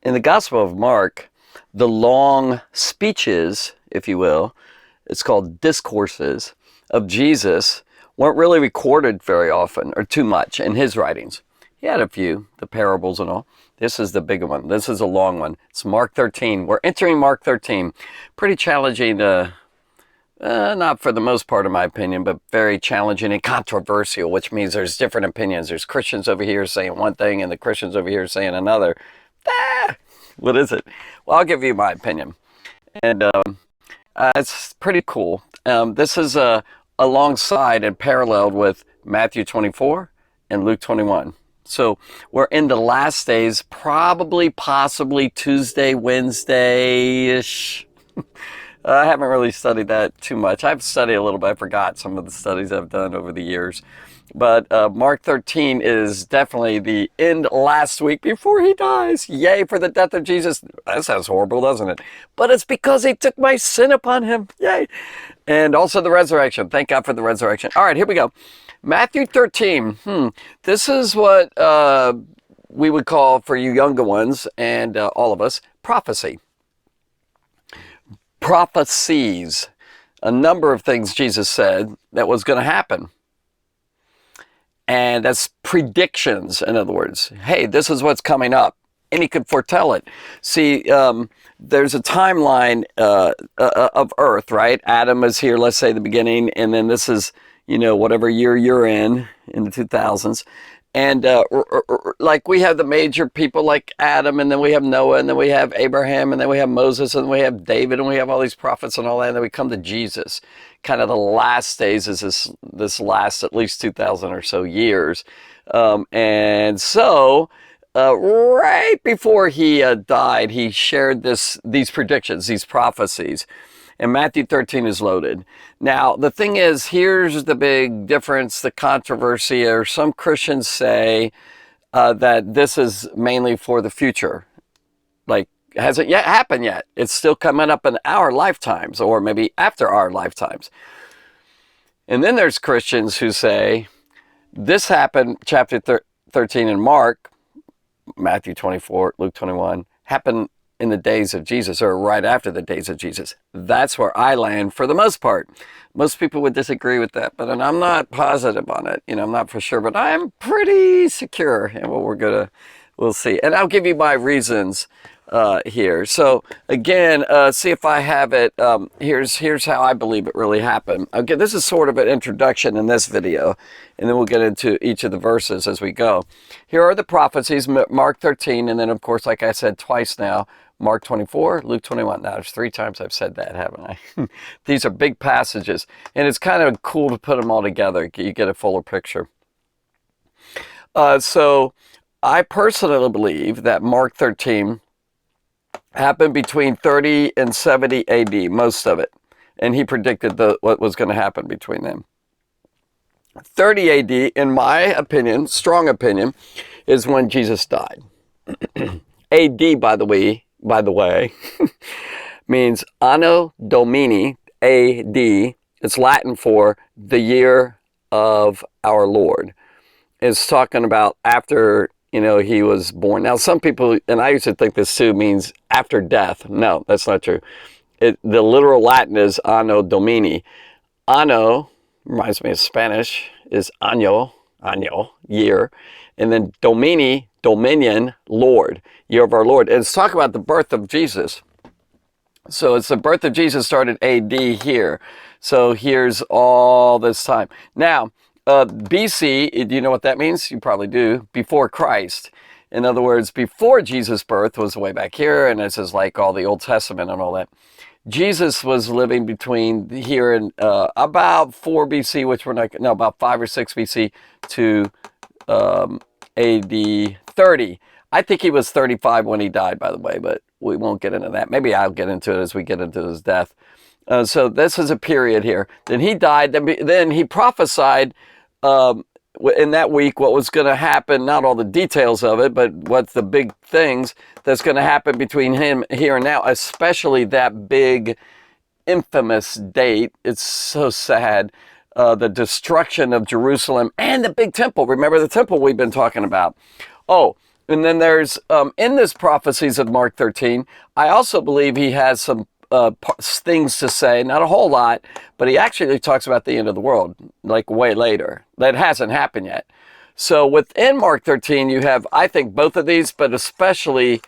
in the Gospel of Mark, the long speeches, if you will, it's called discourses of Jesus, weren't really recorded very often or too much in his writings. He had a few, the parables and all. This is the big one. This is a long one. It's Mark 13. We're entering Mark 13. Pretty challenging, not for the most part, in my opinion, but very challenging and controversial, which means there's different opinions. There's Christians over here saying one thing and the Christians over here saying another. What is it? Well, I'll give you my opinion. And it's pretty cool. This is alongside and paralleled with Matthew 24 and Luke 21. So we're in the last days, probably, possibly Tuesday, Wednesday-ish. I haven't really studied that too much. I've studied a little bit. I forgot some of the studies I've done over the years. But Mark 13 is definitely the end last week before he dies. Yay for the death of Jesus. That sounds horrible, doesn't it? But it's because he took my sin upon him. Yay. And also the resurrection. Thank God for the resurrection. All right, here we go. Matthew 13. This is what we would call, for you younger ones and all of us, prophecy. Prophecies. A number of things Jesus said that was going to happen. And that's predictions, in other words. Hey, this is what's coming up. And he could foretell it. See, there's a timeline of Earth, right? Adam is here, let's say, the beginning. And then this is, whatever year you're in the 2000s. And like we have the major people like Adam, and then we have Noah, and then we have Abraham, and then we have Moses, and then we have David, and we have all these prophets and all that. And then we come to Jesus. Kind of the last days is this last at least 2,000 or so years. And so right before he died, he shared these predictions, these prophecies. And Matthew 13 is loaded. Now, the thing is, here's the big difference, the controversy, or some Christians say that this is mainly for the future. Like, hasn't yet happened yet. It's still coming up in our lifetimes, or maybe after our lifetimes. And then there's Christians who say, this happened, chapter 13 in Mark, Matthew 24, Luke 21, happened in the days of Jesus, or right after the days of Jesus. That's where I land for the most part. Most people would disagree with that, but I'm not positive on it. I'm not for sure, but I'm pretty secure in what we'll see. And I'll give you my reasons here. So again, see if I have it. Here's how I believe it really happened. Okay, this is sort of an introduction in this video, and then we'll get into each of the verses as we go. Here are the prophecies, Mark 13, and then of course, like I said twice now, Mark 24, Luke 21. Now, there's 3 times I've said that, haven't I? These are big passages, and it's kind of cool to put them all together. You get a fuller picture. So I personally believe that Mark 13 happened between 30 and 70 AD, most of it. And he predicted what was going to happen between them. 30 AD, in my opinion, strong opinion, is when Jesus died. AD, by the way, means Anno Domini, AD. It's Latin for the year of our Lord. It's talking about after, he was born. Now, some people, and I used to think this too, means after death. No, that's not true. The literal Latin is Anno Domini. Anno, reminds me of Spanish, is año, year. And then Domini, dominion, Lord, year of our Lord. And it's talking about the birth of Jesus. So it's the birth of Jesus started AD here. So here's all this time. Now, BC, do you know what that means? You probably do. Before Christ. In other words, before Jesus' birth was way back here, and this is like all the Old Testament and all that. Jesus was living between here and about 4 BC, which about 5 or 6 BC to AD 30. I think he was 35 when he died, by the way, but we won't get into that. Maybe I'll get into it as we get into his death. So this is a period here. Then he died. Then he prophesied in that week what was going to happen, not all the details of it, but what's the big things that's going to happen between him here and now, especially that big infamous date. It's so sad. The destruction of Jerusalem and the big temple. Remember the temple we've been talking about. Oh, And then there's, in this Prophecies of Mark 13, I also believe he has some things to say, not a whole lot, but he actually talks about the end of the world, like way later. That hasn't happened yet. So within Mark 13, you have, I think, both of these, but especially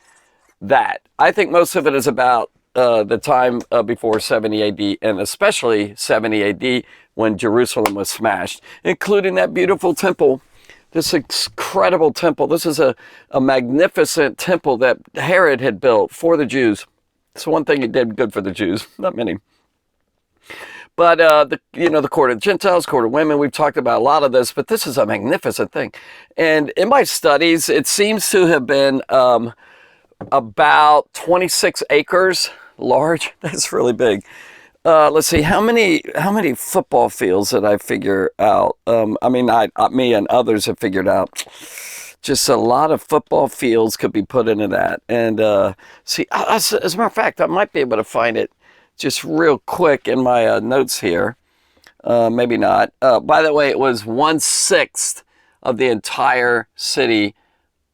that. I think most of it is about the time before 70 AD, and especially 70 AD when Jerusalem was smashed, including that beautiful temple, this incredible temple. This is a magnificent temple that Herod had built for the Jews. It's one thing he did good for the Jews, not many. But the court of Gentiles, court of women, we've talked about a lot of this, but this is a magnificent thing. And in my studies, it seems to have been about 26 acres large. That's really big. Let's see, how many football fields did I figure out? Me and others have figured out. Just a lot of football fields could be put into that. And as a matter of fact, I might be able to find it just real quick in my notes here. Maybe not. By the way, it was 1/6 of the entire city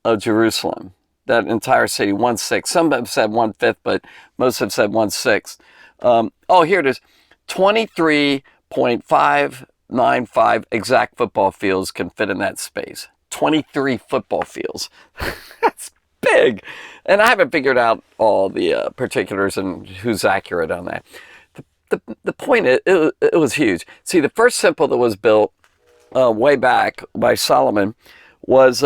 of Jerusalem. That entire city, 1/6. Some have said 1/5, but most have said 1/6. Here it is. 23.595 exact football fields can fit in that space. 23 football fields. That's big. And I haven't figured out all the particulars and who's accurate on that. The point is, it was huge. See, the first temple that was built way back by Solomon was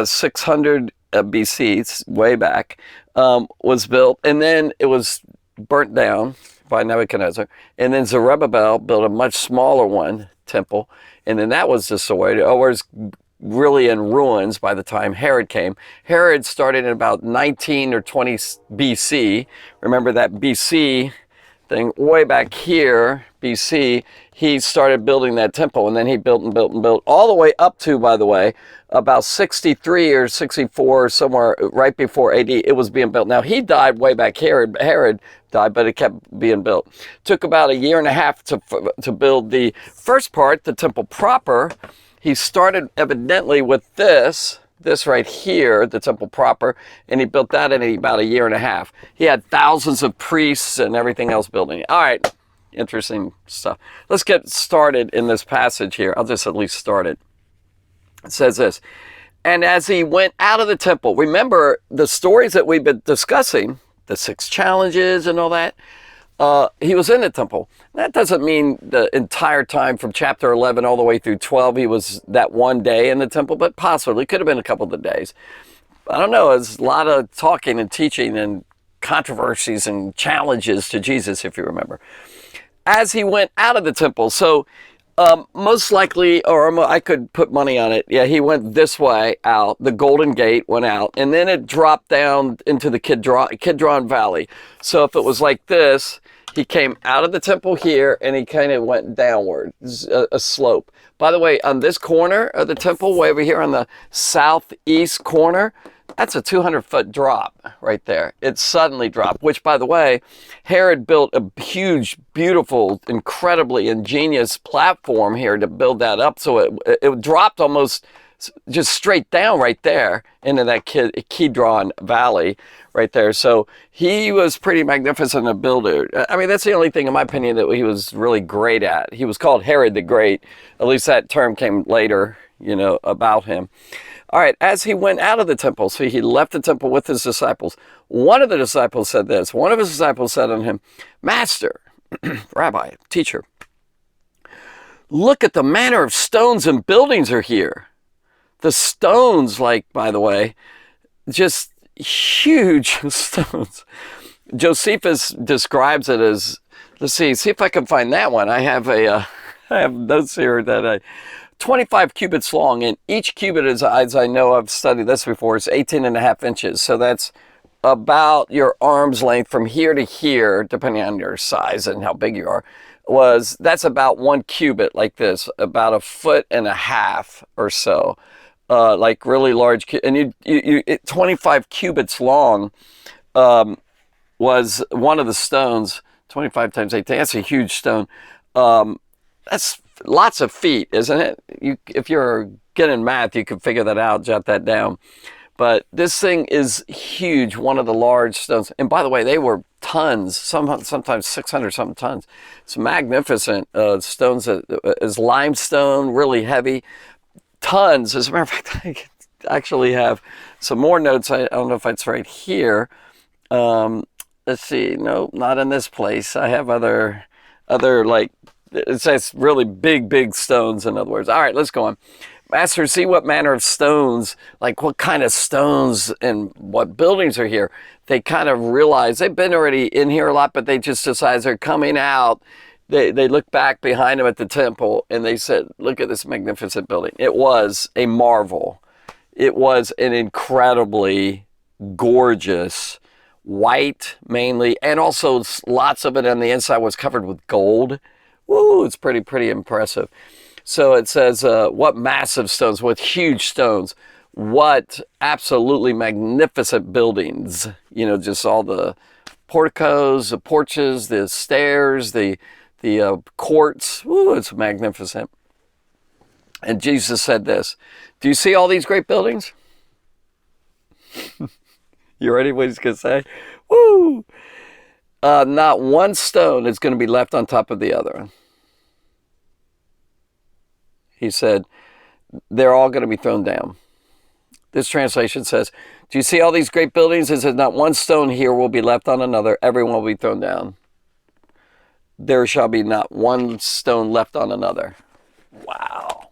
600 BC, way back, was built, and then it was burnt down by Nebuchadnezzar, and then Zerubbabel built a much smaller temple, and then that was destroyed, or was really in ruins by the time Herod came. Herod started in about 19 or 20 BC. Remember that BC thing, way back here, BC, he started building that temple, and then he built and built and built all the way up to, by the way, about 63 or 64, somewhere right before AD, it was being built. Now, he died way back. Herod died, but it kept being built. Took about a year and a half to build the first part, the temple proper. He started evidently with this right here, the temple proper, and he built that in about a year and a half. He had thousands of priests and everything else building it. All right, interesting stuff. Let's get started in this passage here. I'll just at least start it. It says this, and as he went out of the temple, remember the stories that we've been discussing, the 6 challenges and all that, he was in the temple. That doesn't mean the entire time from chapter 11 all the way through 12 he was that one day in the temple, but possibly, could have been a couple of days. I don't know, there's a lot of talking and teaching and controversies and challenges to Jesus, if you remember. As he went out of the temple, so most likely, or I could put money on it, yeah, he went this way out, the Golden Gate went out, and then it dropped down into the Kidron Valley. So if it was like this, he came out of the temple here, and he kind of went downward, a slope. By the way, on this corner of the temple, way over here on the southeast corner, that's a 200-foot drop right there. It suddenly dropped, which, by the way, Herod built a huge, beautiful, incredibly ingenious platform here to build that up. So it dropped almost just straight down right there into that Kidron Valley right there. So he was pretty magnificent a builder. I mean, that's the only thing, in my opinion, that he was really great at. He was called Herod the Great. At least that term came later, about him. All right, as he went out of the temple, so he left the temple with his disciples. One of the disciples said this. One of his disciples said unto him, Master, Rabbi, teacher, look at the manner of stones and buildings are here. The stones, by the way, just huge stones. Josephus describes it as, let's see if I can find that one. I have notes here that 25 cubits long, and each cubit is, as I know, I've studied this before, is 18.5 inches. So that's about your arm's length from here to here, depending on your size and how big you are. That's about 1 cubit, like this, about 1.5 feet or so, like really large. And 25 cubits long was one of the stones. 25 times 18. That's a huge stone. That's lots of feet, isn't it? If you're get in math, you can figure that out, jot that down. But this thing is huge, one of the large stones. And by the way, they were tons, sometimes 600 something tons. It's magnificent stones. Is limestone, really heavy. Tons. As a matter of fact, I actually have some more notes. I don't know if it's right here. Let's see. No, not in this place. I have other like, it says really big stones, in other words. All right, let's go on. Master, see what manner of stones, like what kind of stones and what buildings are here. They kind of realize they've been already in here a lot, but they just decide they're coming out. They look back behind them at the temple and they said, look at this magnificent building. It was a marvel. It was an incredibly gorgeous, white mainly, and also lots of it on the inside was covered with gold. Woo, it's pretty impressive. So it says, what massive stones, what huge stones, what absolutely magnificent buildings. You know, just all the porticos, the porches, the stairs, the courts. Woo, it's magnificent. And Jesus said this, do you see all these great buildings? You ready what he's going to say? Woo! Not one stone is going to be left on top of the other. He said, they're all going to be thrown down. This translation says, do you see all these great buildings? It says, not one stone here will be left on another. Everyone will be thrown down. There shall be not one stone left on another. Wow.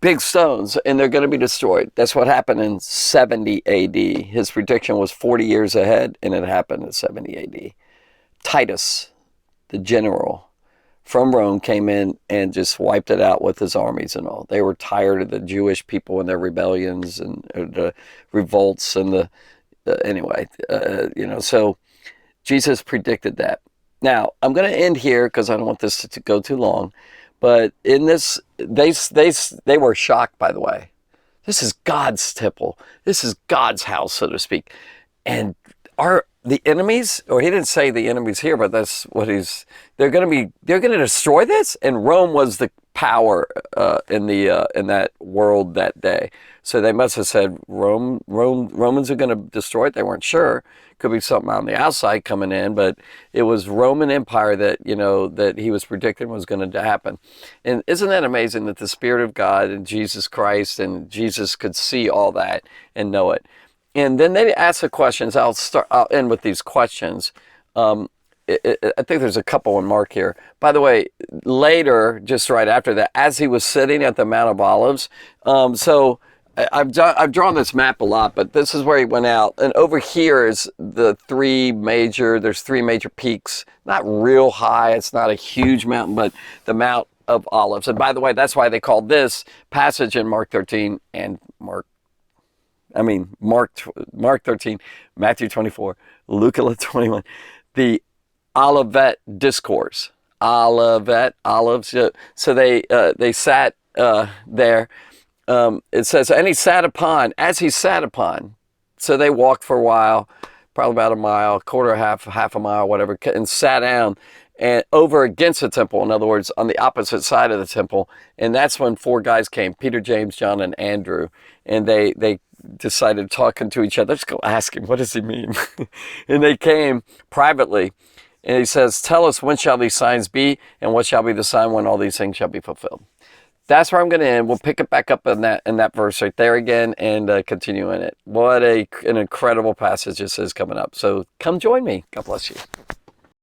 Big stones, and they're going to be destroyed. That's what happened in 70 AD. His prediction was 40 years ahead, and it happened in 70 AD. Titus, the general from Rome, came in and just wiped it out with his armies and all. They were tired of the Jewish people and their rebellions and the revolts and the so Jesus predicted that. Now, I'm going to end here because I don't want this to go too long. But in this, they were shocked, by the way. This is God's temple. This is God's house, so to speak. And are the enemies, or he didn't say the enemies here, but that's what they're going to destroy this? And Rome was the power in that world that day. So they must have said Romans are going to destroy it. They weren't sure. Could be something on the outside coming in, but it was Roman Empire that, that he was predicting was going to happen. And isn't that amazing that the Spirit of God and Jesus Christ and Jesus could see all that and know it? And then they ask the questions. I'll end with these questions. I think there's a couple in Mark here. By the way, later, just right after that, as he was sitting at the Mount of Olives, I've drawn this map a lot, but this is where he went out. And over here is there's three major peaks. Not real high. It's not a huge mountain, but the Mount of Olives. And by the way, that's why they called this passage in Mark 13 and Mark 13, Matthew 24, Luke 21, the Olivet Discourse. Olives. So they sat there. It says, and he sat upon, as he sat upon. So they walked for a while, probably about a mile, half a mile, whatever, and sat down and over against the temple. In other words, on the opposite side of the temple. And that's when four guys came, Peter, James, John, and Andrew. And they decided talking to each other. Let's go ask him, what does he mean? And they came privately. And he says, tell us, when shall these signs be? And what shall be the sign when all these things shall be fulfilled? That's where I'm going to end. We'll pick it back up in that verse right there again and continue in it. What an incredible passage this is coming up. So come join me. God bless you.